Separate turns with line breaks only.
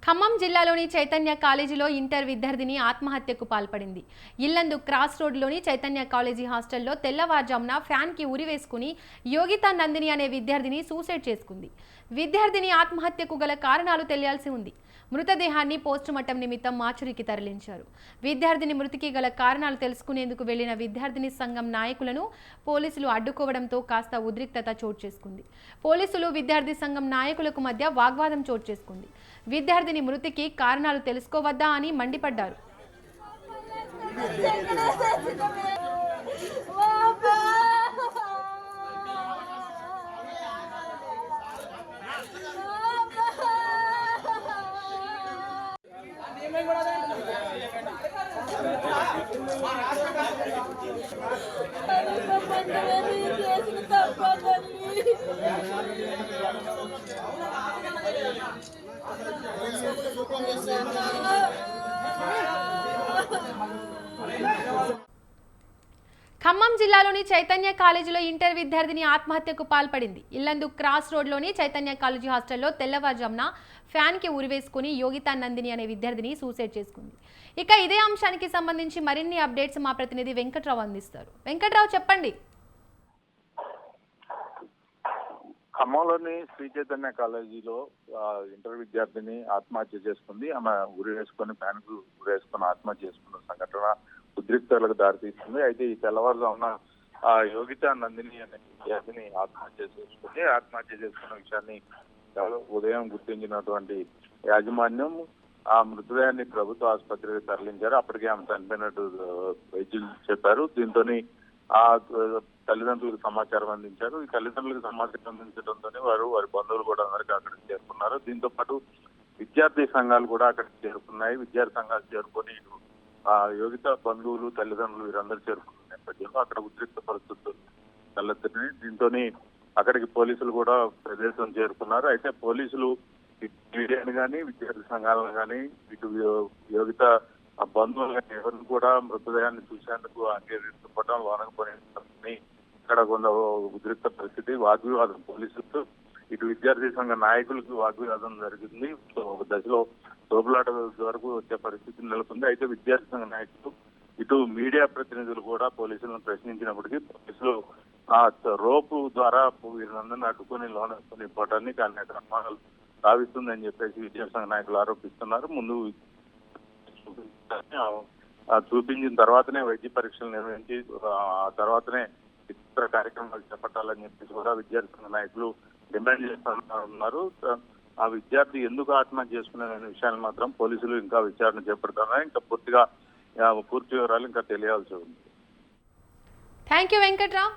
ఖమ్మం జిల్లాలోని చైతన్య కాలేజీలో ఇంటర్ విద్యార్థిని ఆత్మహత్యకు పాల్పడింది. ఇల్లందు క్రాస్ రోడ్లోని చైతన్య కాలేజీ హాస్టల్లో తెల్లవారుజామున ఫ్యాన్కి ఉరివేసుకుని యోగితా నందిని అనే విద్యార్థిని సూసైడ్ చేసుకుంది. విద్యార్థిని ఆత్మహత్యకు గల కారణాలు తెలియాల్సి ఉంది. మృతదేహాన్ని పోస్టుమార్టం నిమిత్తం మార్చురీకి తరలించారు. విద్యార్థిని మృతికి గల కారణాలు తెలుసుకునేందుకు వెళ్లిన విద్యార్థిని సంఘం నాయకులను పోలీసులు అడ్డుకోవడంతో కాస్త ఉద్రిక్తత చోటు చేసుకుంది. పోలీసులు విద్యార్థి సంఘం నాయకులకు మధ్య వాగ్వాదం చోటు చేసుకుంది. విద్యార్థిని మృతికి కారణాలు తెలుసుకోవద్దా అని మండిపడ్డారు. ఖమ్మం జిల్లాలోని చైతన్య కాలేజీలో ఇంటర్ విద్యార్థిని ఆత్మహత్యకు పాల్పడింది. ఇల్లందు క్రాస్ రోడ్లోని చైతన్య కాలేజీ హాస్టల్లో తెల్లవారుజామున ఫ్యాన్కి ఉరివేసుకుని యోగితా నందిని అనే విద్యార్థిని సూసైడ్ చేసుకుంది. ఇక ఇదే అంశానికి సంబంధించి మరిన్ని అప్డేట్స్ మా ప్రతినిధి వెంకట్రావు అందిస్తారు. వెంకట్రావు, చెప్పండి.
ఖమ్మంలోని శ్రీ చైతన్య కాలేజీలో ఇంటర్ విద్యార్థిని ఆత్మహత్య చేసుకుంది. ఆమె ఉరి వేసుకొని ఫ్యాన్ కు ఉరి వేసుకొని ఆత్మహత్య చేసుకున్న సంఘటన ఉద్రిక్తలకు దారితీస్తుంది. అయితే ఈ తెల్లవారుజామున యోగితా నందిని అనే విద్యార్థిని ఆత్మహత్య చేసుకున్న విషయాన్ని ఉదయం గుర్తించినటువంటి యాజమాన్యం ఆ మృతదేహాన్ని ప్రభుత్వ ఆసుపత్రికి తరలించారు. అప్పటికే ఆమె చనిపోయినట్టు వైద్యులు చెప్పారు. దీంతో ఆ తల్లిదండ్రులకు సమాచారం అందించారు. ఈ తల్లిదండ్రులకు సమాచారం అందించడంతోనే వారి బంధువులు కూడా అందరికీ అక్కడికి చేరుకున్నారు. దీంతో పాటు విద్యార్థి సంఘాలు కూడా అక్కడికి చేరుకున్నాయి. విద్యార్థి సంఘాలు చేరుకొని యోగిత బంధువులు తల్లిదండ్రులు వీరందరూ చేరుకున్న నేపథ్యంలో అక్కడ ఉద్రిక్త పరిస్థితులు తలెత్తినాయి. దీంతో అక్కడికి పోలీసులు కూడా ప్రదేశం చేరుకున్నారు. అయితే పోలీసులు మీడియాని కానీ విద్యార్థి సంఘాలను కానీ ఇటు యోగిత బంధువులు కానీ ఎవరిని కూడా మృతదేహాన్ని చూసేందుకు అంగీకరించకపోవడం లోనకపోయి ఇక్కడ కొంత ఉద్రిక్త పరిస్థితి, వాగ్వివాదం పోలీసులతో ఇటు విద్యార్థి సంఘ నాయకులకు వాగ్వివాదం జరిగింది. ఒక దశలో తోపులాట వరకు వచ్చే పరిస్థితి నెలకొంది. అయితే విద్యార్థి సంఘ నాయకులు ఇటు మీడియా ప్రతినిధులు కూడా పోలీసులను ప్రశ్నించినప్పటికీ పోలీసులు ఆ రోపు ద్వారా వీరందరినీ అడ్డుకొని లోనకొని పోవటానికి అనేక అనుమానాలు సాగిస్తుందని చెప్పేసి విద్యార్థి సంఘ నాయకులు ఆరోపిస్తున్నారు. ముందు చూపించిన తర్వాతనే వైద్య పరీక్షలు నిర్వహించి ఆ తర్వాతనే ఇతర కార్యక్రమాలు చేపట్టాలని చెప్పేసి కూడా విద్యార్థి సంఘ నాయకులు డిమాండ్ చేస్తున్నారు. ఆ విద్యార్థి ఎందుకు ఆత్మహత్య చేసుకున్నారనే విషయాన్ని మాత్రం పోలీసులు ఇంకా విచారణ చేపడుతున్నారు. ఇంకా పూర్తి వివరాలు ఇంకా తెలియాల్సి ఉంది.
Thank you Venkatrao.